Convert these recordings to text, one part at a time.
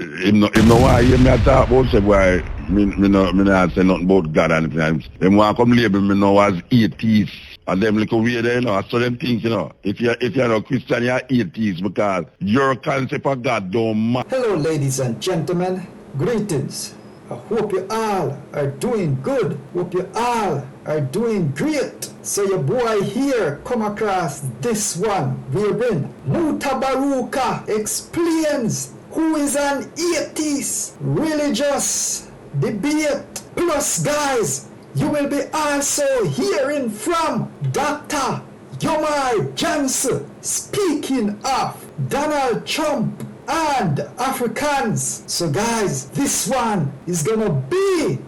him no want hear me talk about say why me not say nothing about God and anything. Them want come label me now as atheist. And them little weird, you know, so them think, you know, if you're a Christian, you're atheist because your concept of God don't matter. Hello, ladies and gentlemen. Greetings. I hope you all are doing good. Hope you all are doing great. So your boy here come across this one wherein Mutabaruka explains who is an atheist. Religious debate. Plus, guys, you will be also hearing from Dr. Umar Johnson. Speaking of Donald Trump and Africans. So guys, this one is gonna be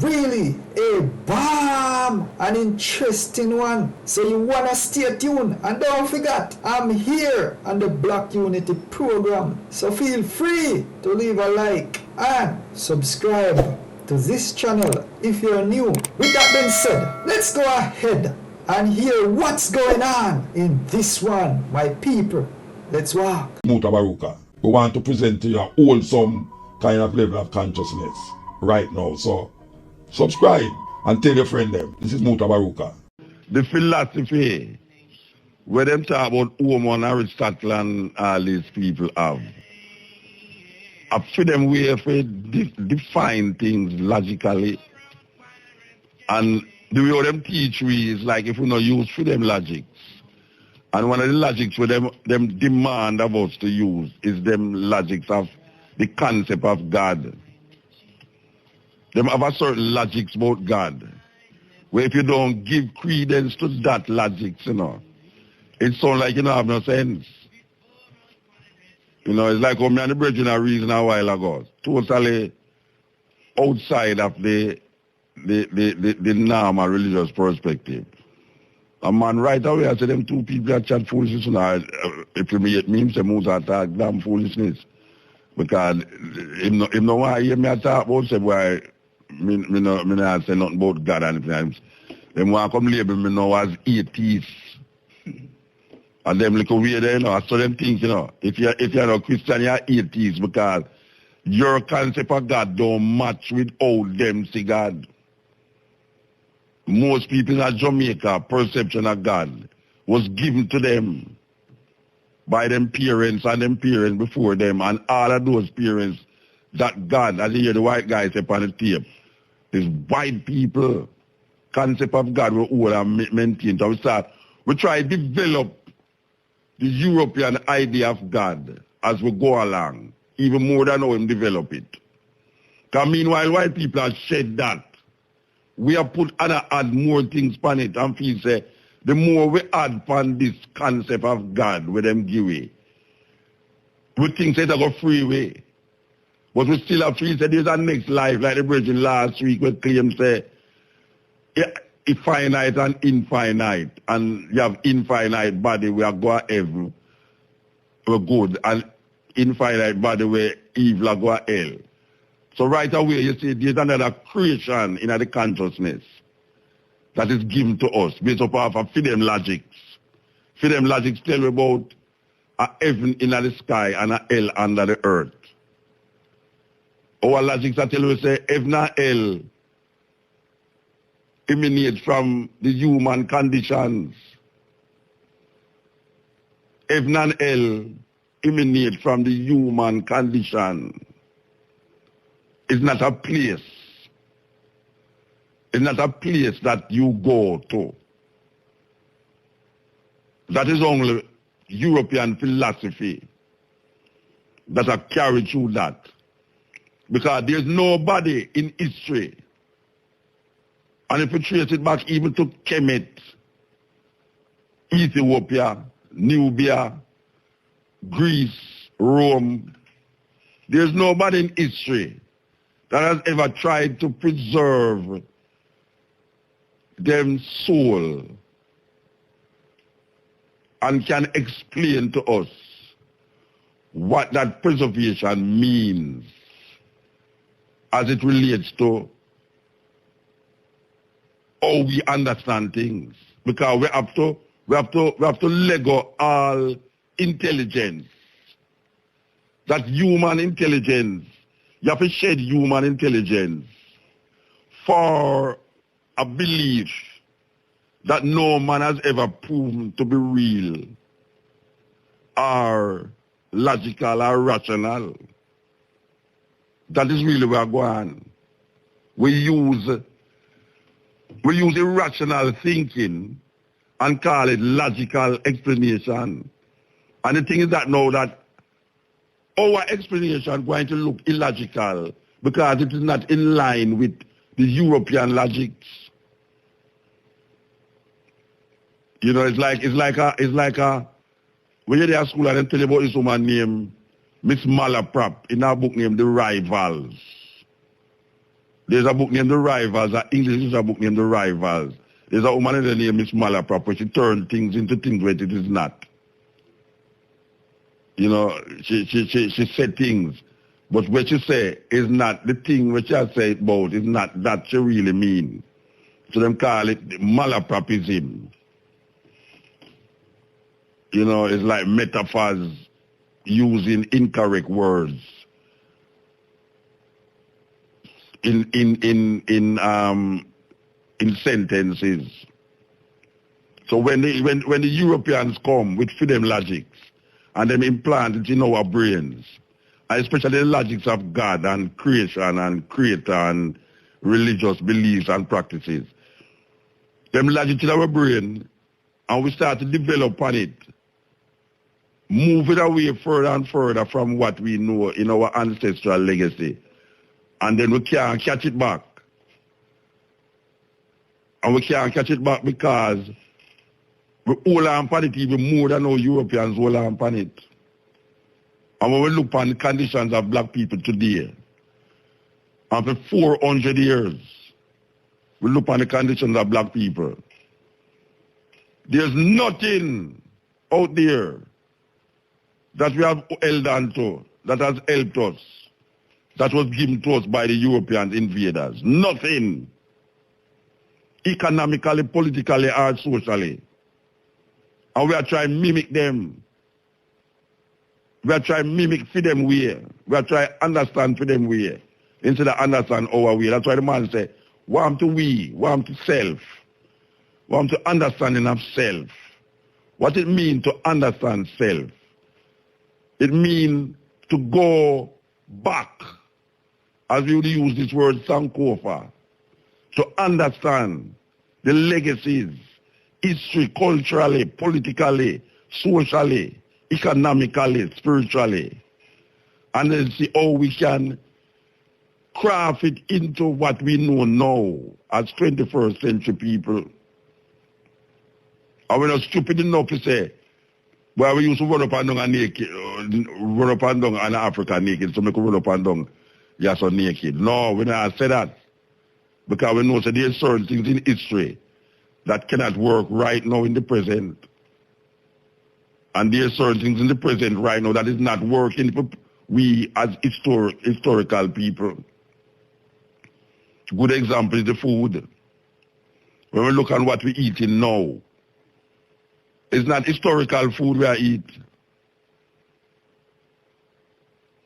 really a bomb, an interesting one. So you wanna stay tuned, and don't forget, I'm here on the Black Unity program. So feel free to leave a like and subscribe to this channel if you're new. With that being said, let's go ahead and hear what's going on in this one, my people. Let's walk. Mutabaruka, we want to present to you a wholesome kind of level of consciousness right now. So subscribe and tell your friend them. This is Mutabaruka. The philosophy where them talk about Umar and Aristotle and all these people have, I feel them way for define things logically, and the way them teach we is like if we not use for them logics. And one of the logics where them demand of us to use is them logics of the concept of God. Them have a certain logics about God, where if you don't give credence to that logics, you know, it sounds like you don't have no sense. You know, it's like me and the brethren are reason a while ago, totally outside of the normal religious perspective. A man right away, I said them two people that chat foolishness, if you meet me, say Moses talk damn foolishness. Because him no want to hear me talk about say why me not say nothing about God and anything. Them want to come label me now as atheist. And them little weird, you know, so them think, you know, if you're a Christian, you're atheist because your concept of God don't match with how them see God. Most people in Jamaica, perception of God was given to them by them parents and them parents before them, and all of those parents that God, as you hear the white guy say on the tape, is white people concept of God we all are maintained. So we try to develop the European idea of God as we go along, even more than how we develop it. Because meanwhile, white people have shed that. We have put and add more things on it, and feel say the more we add on this concept of God with them give away, we think that go free way. But we still have feel say there's a next life, like the brethren last week we claim say finite and infinite, and you have infinite body we are go to heaven, we're good, and infinite body where evil are go to hell. So right away, you see, there's another creation in the consciousness that is given to us based upon freedom logics. Freedom logics tell you about a heaven in the sky and a hell under the earth. Our logics are tell you, say, heaven and hell emanate from the human conditions. Heaven and hell emanate from the human condition. It's not a place. It's not a place that you go to. That is only European philosophy that have carried through that. Because there's nobody in history, and if you trace it back even to Kemet, Ethiopia, Nubia, Greece, Rome, there's nobody in history that has ever tried to preserve them soul and can explain to us what that preservation means as it relates to how we understand things. Because we have to let go all intelligence that human intelligence, you have to shed human intelligence for a belief that no man has ever proven to be real or logical or rational. That is really where we're going. We use irrational thinking and call it logical explanation. And the thing is that now that our explanation is going to look illogical because it is not in line with the European logics. You know, it's like when you're there at school and they tell you about this woman named Miss Malaprop in her book named The Rivals. There's a book named The Rivals, an English is a book named The Rivals. There's a woman in the name Miss Malaprop where she turned things into things where it is not. You know, she said things, but what she say is not the thing which I say about is not that she really mean. So them call it malapropism. You know, it's like metaphors using incorrect words in sentences. So when the Europeans come with freedom logics and them implant it in our brains, especially the logics of God and creation and creator and religious beliefs and practices, them logics in our brain, and we start to develop on it, move it away further and further from what we know in our ancestral legacy. And then we can't catch it back. And we can't catch it back because we hold on upon it even more than our Europeans hold on upon it. And when we look on the conditions of black people today, and for 400 years, we look on the conditions of black people, there's nothing out there that we have held on to, that has helped us, that was given to us by the European invaders. Nothing. Economically, politically, or socially. And we are trying to mimic them. We are trying to mimic for them way. We are trying to understand for them way, instead of understand our way. That's why the man say, warm to we, warm to self, warm to understanding of self. What it means to understand self? It means to go back, as we would use this word Sankofa, to understand the legacies, history, culturally, politically, socially, economically, spiritually, and then see how we can craft it into what we know now as 21st century people. And we're not stupid enough to say, well, we used to run up and down and naked, run up and down and Africa naked, so we could run up and down, yes, or naked. No, we don't say that. Because we know that there are certain things in history that cannot work right now in the present. And there are certain things in the present right now that is not working for we as historical people. Good example is the food. When we look at what we're eating now, it's not historical food we are eating.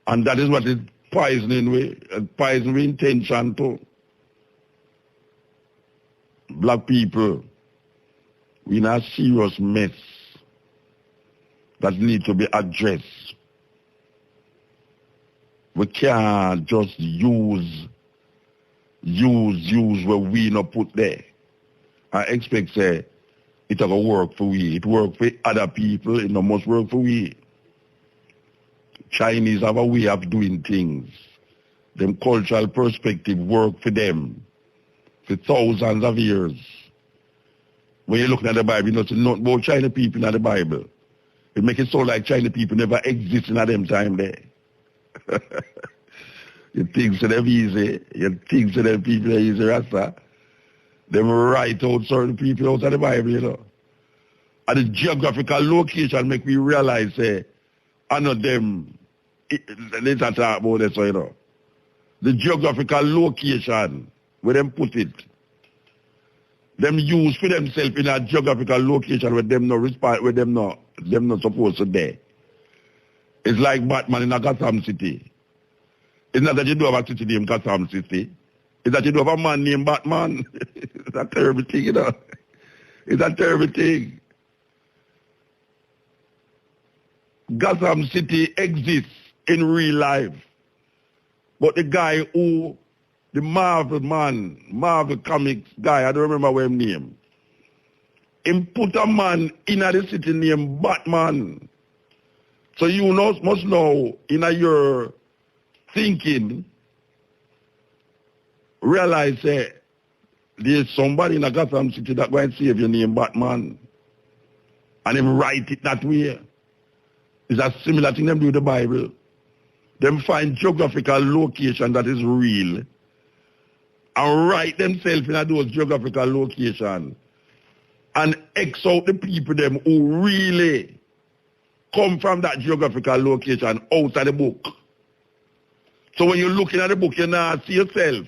And that is what is poisoning we intention to. Black people, we in a serious mess that need to be addressed. We can't just use what we not put there. I expect say it will work for we. It work for other people, it must work for we. Chinese have a way of doing things. Them cultural perspective work for them for thousands of years. When you look at the Bible, you know nothing about Chinese people in the Bible. It makes it sound like Chinese people never existed in them time there. You think so them easy. You think so them people are easy, Rasta. They write out certain people out of the Bible, you know. And the geographical location make me realize, I know them, let's talk about this, you know. The geographical location, where them put it, them use for themselves in a geographical location where them no respond, where them not supposed to be. It's like Batman in a Gotham City. It's not that you do have a city named Gotham City. It's that you do have a man named Batman. It's a terrible thing, you know. It's a terrible thing. Gotham City exists in real life. But the guy who, the Marvel man, Marvel Comics guy, I don't remember what his name, him put a man in the city named Batman. So you must know, in your thinking, realize there's somebody in a Gotham City that going to save your name Batman. And him write it that way. It's a similar thing them do with the Bible. Them find geographical location that is real and write themselves in those geographical locations and X out the people them who really come from that geographical location outside the book. So when you're looking at the book, you now see yourself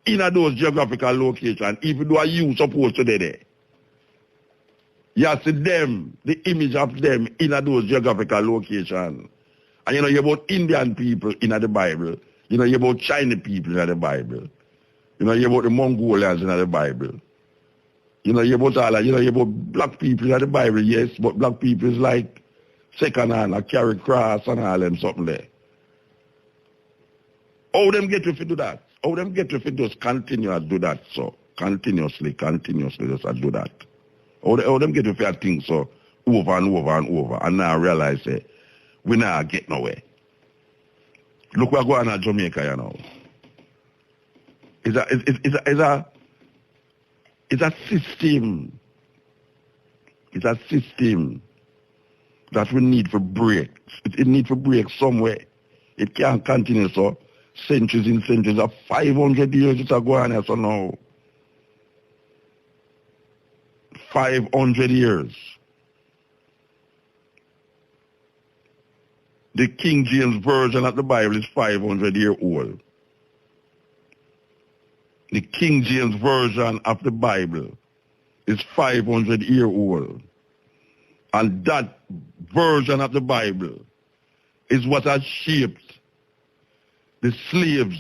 in those geographical locations, even though you supposed to be there. You see them, the image of them in those geographical locations. And you know, you're about Indian people in the Bible. You know, you're about Chinese people in the Bible. You know, you're about the Mongolians in the Bible. You know, you're about all, you know, you're about black people in the Bible, yes, but black people is like second hand, a carry cross and all them something there. How them get if you do that? How them get if you just continue to do that, so continuously just do that? How them get if you think so over and over and over and now realize we not get nowhere. Look what's going on in Jamaica, you know. It's a system. It's a system that we need to break. It needs to break somewhere. It can't continue so. Centuries and centuries of 500 years it's going on so now. 500 years. The King James Version of the Bible is 500 years old. The King James Version of the Bible is 500 years old. And that version of the Bible is what has shaped the slaves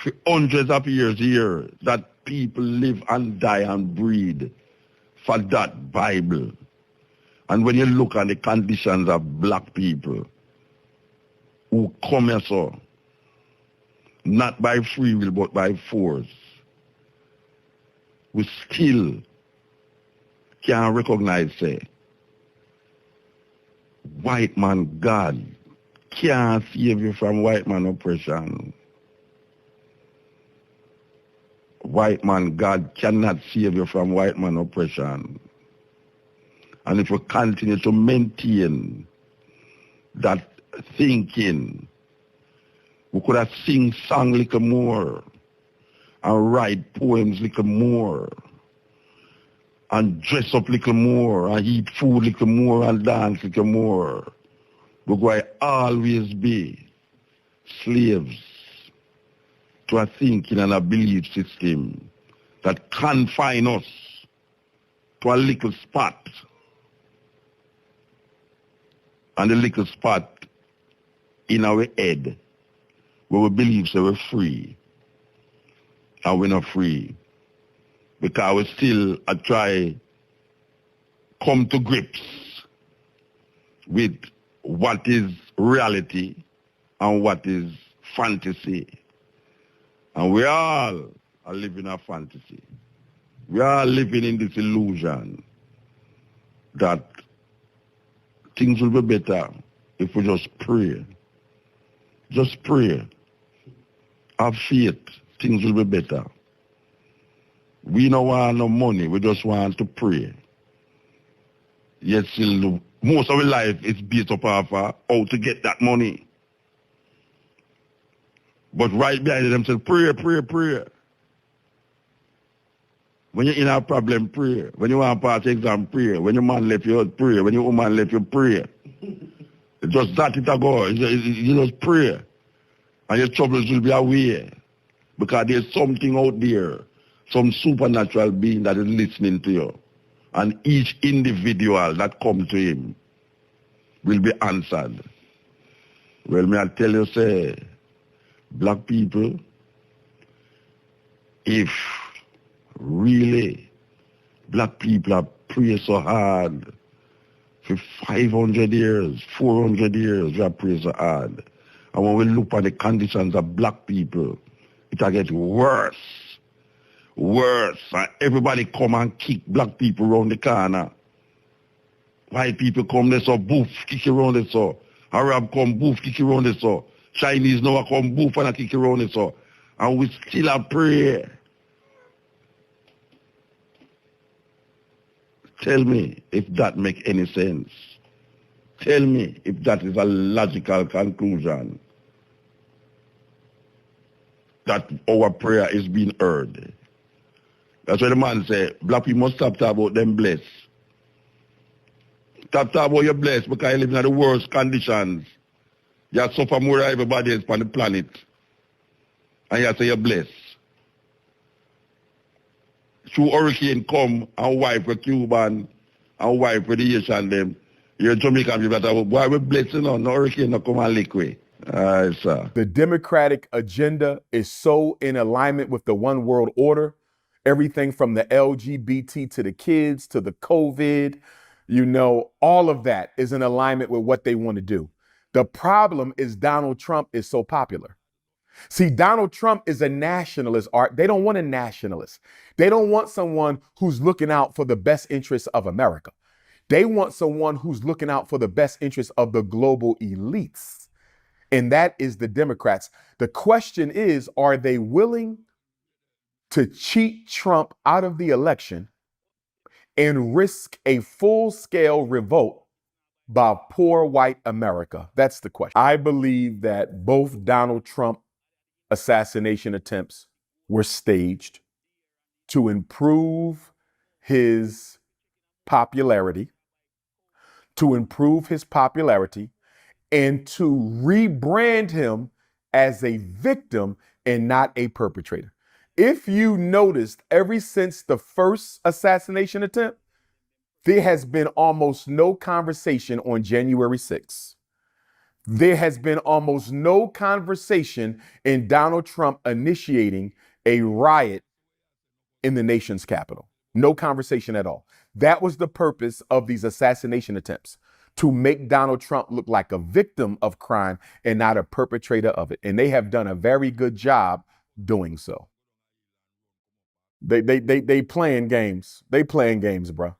for hundreds of years here that people live and die and breed for that Bible. And when you look at the conditions of black people who come here so, not by free will but by force, we still can't recognize white man God can't save you from white man oppression. White man God cannot save you from white man oppression. And if we continue to maintain that thinking, we could have sing song a little more and write poems a little more and dress up a little more and eat food a little more and dance a little more. We're going to always be slaves to a thinking and a belief system that confine us to a little spot. And the little spot in our head where we believe that we're free. And we're not free. Because we still try come to grips with what is reality and what is fantasy. And we all are living a fantasy. We are living in this illusion that things will be better if we just pray. Just pray. Have faith. Things will be better. We don't want no money. We just want to pray. Yes, most of our life is based upon how to get that money. But right behind them say, pray, pray, pray. When you're in a problem, pray. When you want to pass exam, pray. When your man left you, pray. When your woman left you, pray. It's just that it a go. You just pray. And your troubles will be away. Because there's something out there, some supernatural being that is listening to you And each individual that comes to him will be answered. Well, may I tell you, say, black people, if really black people have prayed so hard for 500 years, 400 years, we have prayed so hard. And when we look at the conditions of black people, it will get worse. Worse. And everybody come and kick black people around the corner. White people come there, so boof, kick around it, so. Arab come boof, kick around it, so. Chinese now come boof and kick around it, so. And we still a pray. Tell me if that make any sense. Tell me if that is a logical conclusion. That our prayer is being heard. That's why the man say, black people must stop talking about them blessed. Stop talking about your blessed because you live in the worst conditions. You suffer more than everybody else on the planet. And you say you're blessed. Through hurricane come and wipe for Cuban and wipe for the Asian them. You're Jamaican people that are, boy, we're blessed, you know, no hurricane no come and lick way. Sir. The Democratic agenda is so in alignment with the one world order. Everything from the LGBT to the kids to the COVID, you know, all of that is in alignment with what they want to do. The problem is Donald Trump is so popular. See, Donald Trump is a nationalist, Art. They don't want a nationalist. They don't want someone who's looking out for the best interests of America. They want someone who's looking out for the best interests of the global elites. And that is the Democrats. The question is, are they willing to cheat Trump out of the election and risk a full-scale revolt by poor white America? That's the question. I believe that both Donald Trump assassination attempts were staged to improve his popularity, and to rebrand him as a victim and not a perpetrator. If you noticed, ever since the first assassination attempt, there has been almost no conversation on January 6th. There has been almost no conversation in Donald Trump initiating a riot in the nation's capital. No conversation at all. That was the purpose of these assassination attempts, to make Donald Trump look like a victim of crime and not a perpetrator of it. And they have done a very good job doing so. They playing games. They playing games, bro.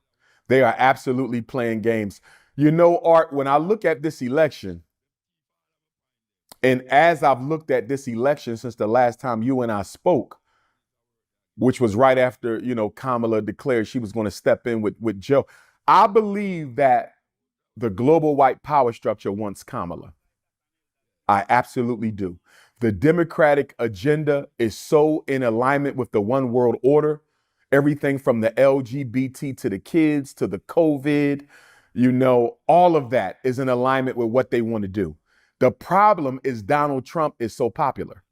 They are absolutely playing games. You know, Art, when I look at this election, and as I've looked at this election since the last time you and I spoke, which was right after, you know, Kamala declared she was going to step in with Joe, I believe that the global white power structure wants Kamala. I absolutely do. The Democratic agenda is so in alignment with the one world order. Everything from the LGBT to the kids to the COVID, you know, all of that is in alignment with what they want to do. The problem is Donald Trump is so popular.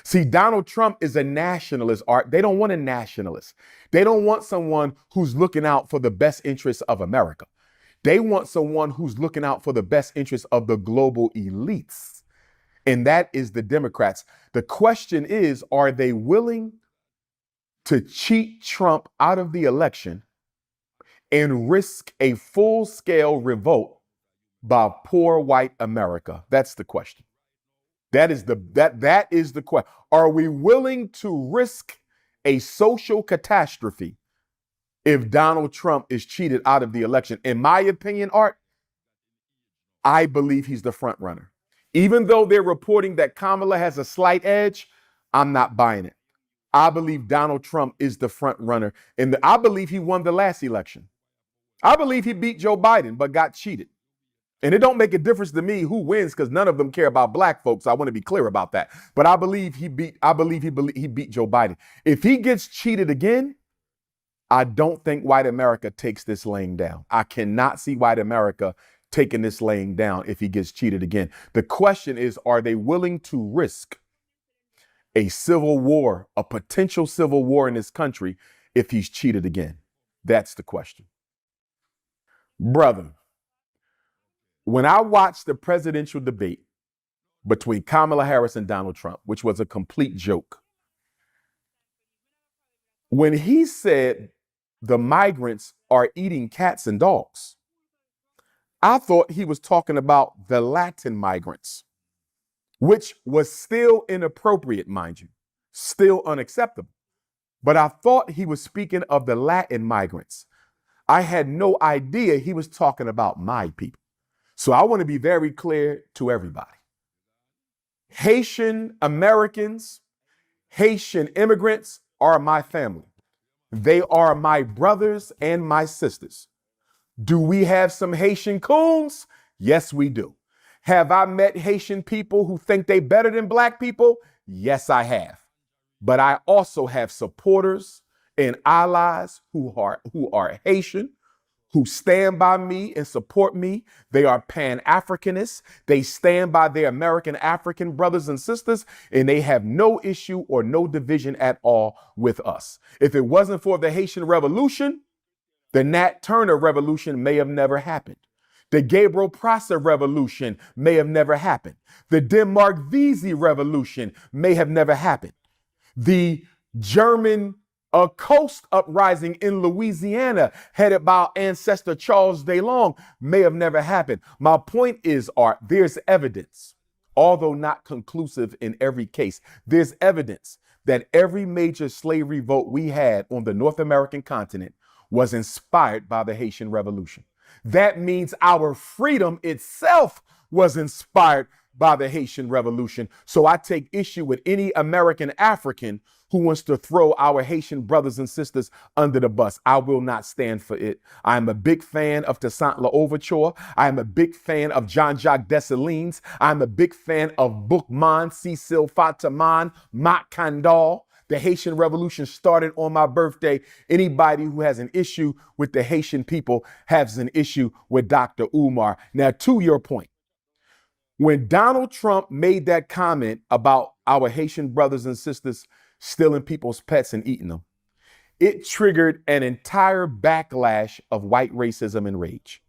See, Donald Trump is a nationalist, Art. They don't want a nationalist. They don't want someone who's looking out for the best interests of America. They want someone who's looking out for the best interests of the global elites. And that is the Democrats. The question is, are they willing to cheat Trump out of the election and risk a full-scale revolt by poor white America? That's the question. That is the question. Are we willing to risk a social catastrophe if Donald Trump is cheated out of the election? In my opinion, Art, I believe he's the front runner. Even though they're reporting that Kamala has a slight edge, I'm not buying it. I believe Donald Trump is the front runner. And I believe he won the last election. I believe he beat Joe Biden, but got cheated. And it don't make a difference to me who wins, because none of them care about black folks. I want to be clear about that. But I believe he beat Joe Biden. If he gets cheated again, I don't think white America takes this laying down. I cannot see white America taking this laying down if he gets cheated again. The question is, are they willing to risk a civil war, a potential civil war in this country if he's cheated again? That's the question. Brother, when I watched the presidential debate between Kamala Harris and Donald Trump, which was a complete joke, when he said the migrants are eating cats and dogs, I thought he was talking about the Latin migrants, which was still inappropriate, mind you, still unacceptable. But I thought he was speaking of the Latin migrants. I had no idea he was talking about my people. So I want to be very clear to everybody. Haitian Americans, Haitian immigrants are my family. They are my brothers and my sisters. Do we have some Haitian coons? Yes, we do. Have I met Haitian people who think they better than black people? Yes, I have. But I also have supporters and allies who are Haitian, who stand by me and support me. They are Pan-Africanists. They stand by their American African brothers and sisters, and they have no issue or no division at all with us. If it wasn't for the Haitian Revolution, the Nat Turner Revolution may have never happened. The Gabriel Prosser Revolution may have never happened. The Denmark Vesey Revolution may have never happened. The German coast uprising in Louisiana, headed by ancestor Charles DeLong, may have never happened. My point is, Art, there's evidence, although not conclusive in every case, there's evidence that every major slave revolt we had on the North American continent was inspired by the Haitian Revolution. That means our freedom itself was inspired by the Haitian Revolution. So I take issue with any American African who wants to throw our Haitian brothers and sisters under the bus. I will not stand for it. I am a big fan of Toussaint L'Ouverture. I am a big fan of Jean-Jacques Dessalines. I'm a big fan of Boukman, Cecil Fataman, Mat Kandal. The Haitian Revolution started on my birthday. Anybody who has an issue with the Haitian people has an issue with Dr. Umar. Now, to your point, when Donald Trump made that comment about our Haitian brothers and sisters stealing people's pets and eating them, it triggered an entire backlash of white racism and rage.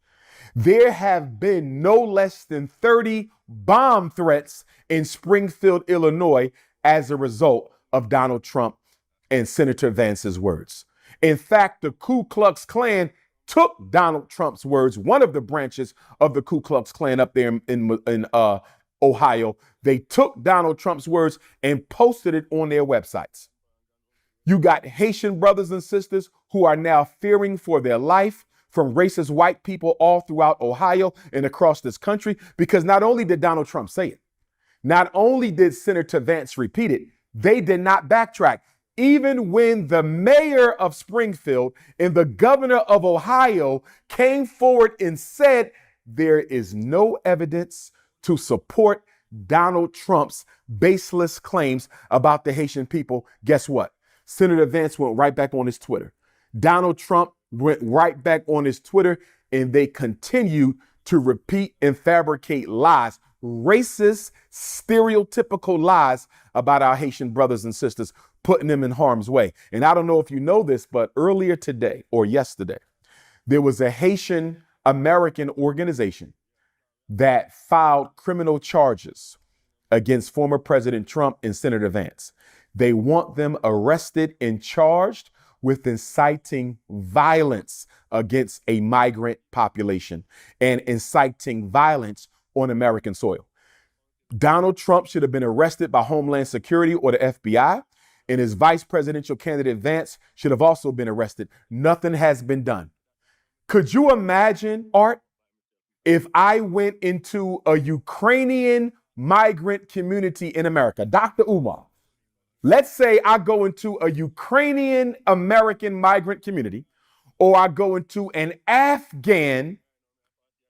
There have been no less than 30 bomb threats in Springfield, Illinois, as a result of Donald Trump and Senator Vance's words. In fact, the Ku Klux Klan took Donald Trump's words, one of the branches of the Ku Klux Klan up there in Ohio. They took Donald Trump's words and posted it on their websites. You got Haitian brothers and sisters who are now fearing for their life from racist white people all throughout Ohio and across this country, because not only did Donald Trump say it, not only did Senator Vance repeat it, they did not backtrack. Even when the mayor of Springfield and the governor of Ohio came forward and said there is no evidence to support Donald Trump's baseless claims about the Haitian people, guess what? Senator Vance went right back on his Twitter. Donald Trump went right back on his Twitter, and they continue to repeat and fabricate lies, racist, stereotypical lies about our Haitian brothers and sisters, putting them in harm's way. And I don't know if you know this, but earlier today or yesterday, there was a Haitian American organization that filed criminal charges against former President Trump and Senator Vance. They want them arrested and charged with inciting violence against a migrant population and inciting violence on American soil. Donald Trump should have been arrested by Homeland Security or the FBI, and his vice presidential candidate Vance should have also been arrested. Nothing has been done. Could you imagine, Art, if I went into a Ukrainian migrant community in America, Dr. Umar, let's say I go into a Ukrainian American migrant community, or I go into an Afghan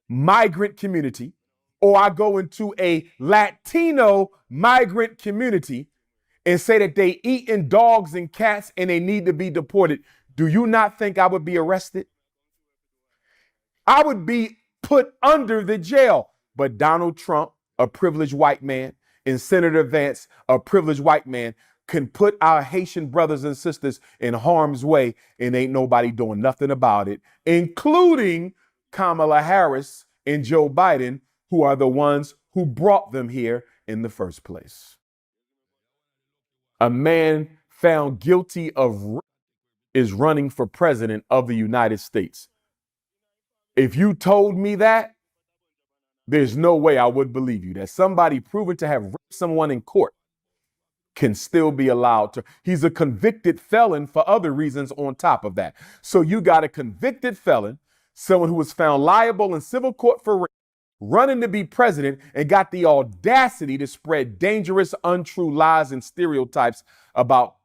migrant community, or I go into a Latino migrant community and say that they eating dogs and cats and they need to be deported. Do you not think I would be arrested? I would be put under the jail. But Donald Trump, a privileged white man, and Senator Vance, a privileged white man, can put our Haitian brothers and sisters in harm's way, and ain't nobody doing nothing about it, including Kamala Harris and Joe Biden, who are the ones who brought them here in the first place. A man found guilty of rape is running for president of the United States. If you told me that, there's no way I would believe you. That somebody proven to have raped someone in court can still be allowed to. He's a convicted felon for other reasons on top of that. So you got a convicted felon, someone who was found liable in civil court for rape, running to be president and got the audacity to spread dangerous, untrue lies and stereotypes about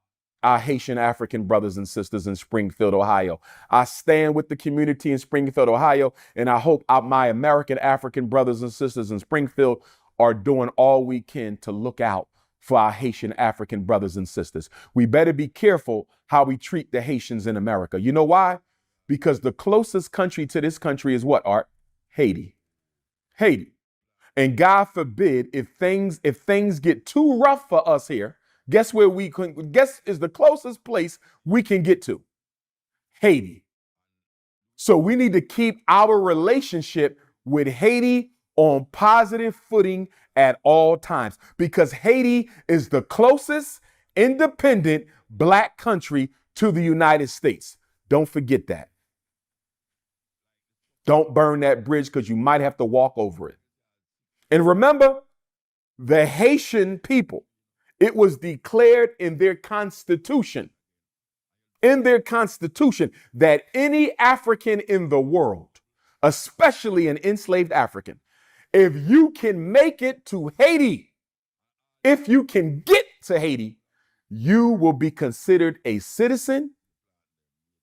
our Haitian African brothers and sisters in Springfield, Ohio. I stand with the community in Springfield, Ohio, and I hope my American African brothers and sisters in Springfield are doing all we can to look out for our Haitian African brothers and sisters. We better be careful how we treat the Haitians in America. You know why? Because the closest country to this country is what, Art? Haiti. Haiti. And God forbid, if things get too rough for us here, guess is the closest place we can get to? Haiti. So we need to keep our relationship with Haiti on positive footing at all times, because Haiti is the closest independent black country to the United States. Don't forget that. Don't burn that bridge, because you might have to walk over it. And remember, the Haitian people, it was declared in their constitution, that any African in the world, especially an enslaved African, if you can make it to Haiti, if you can get to Haiti, you will be considered a citizen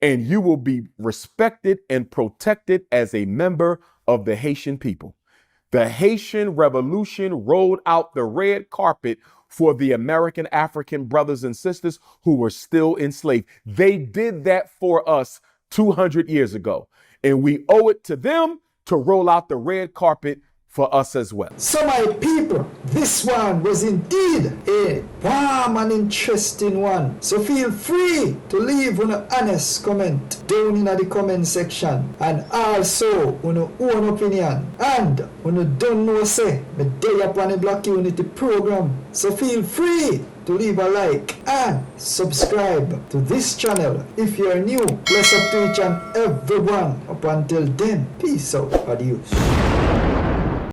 and you will be respected and protected as a member of the Haitian people. The Haitian Revolution rolled out the red carpet for the American African brothers and sisters who were still enslaved. They did that for us 200 years ago, and we owe it to them to roll out the red carpet for us as well. So my people, this one was indeed a warm and interesting one. So feel free to leave an honest comment down in the comment section, and also your own opinion. And when you don't know, say, me day up on the Black Unity program. So feel free to leave a like and subscribe to this channel if you are new. Bless up to each and every one. Up until then, peace out. Adios.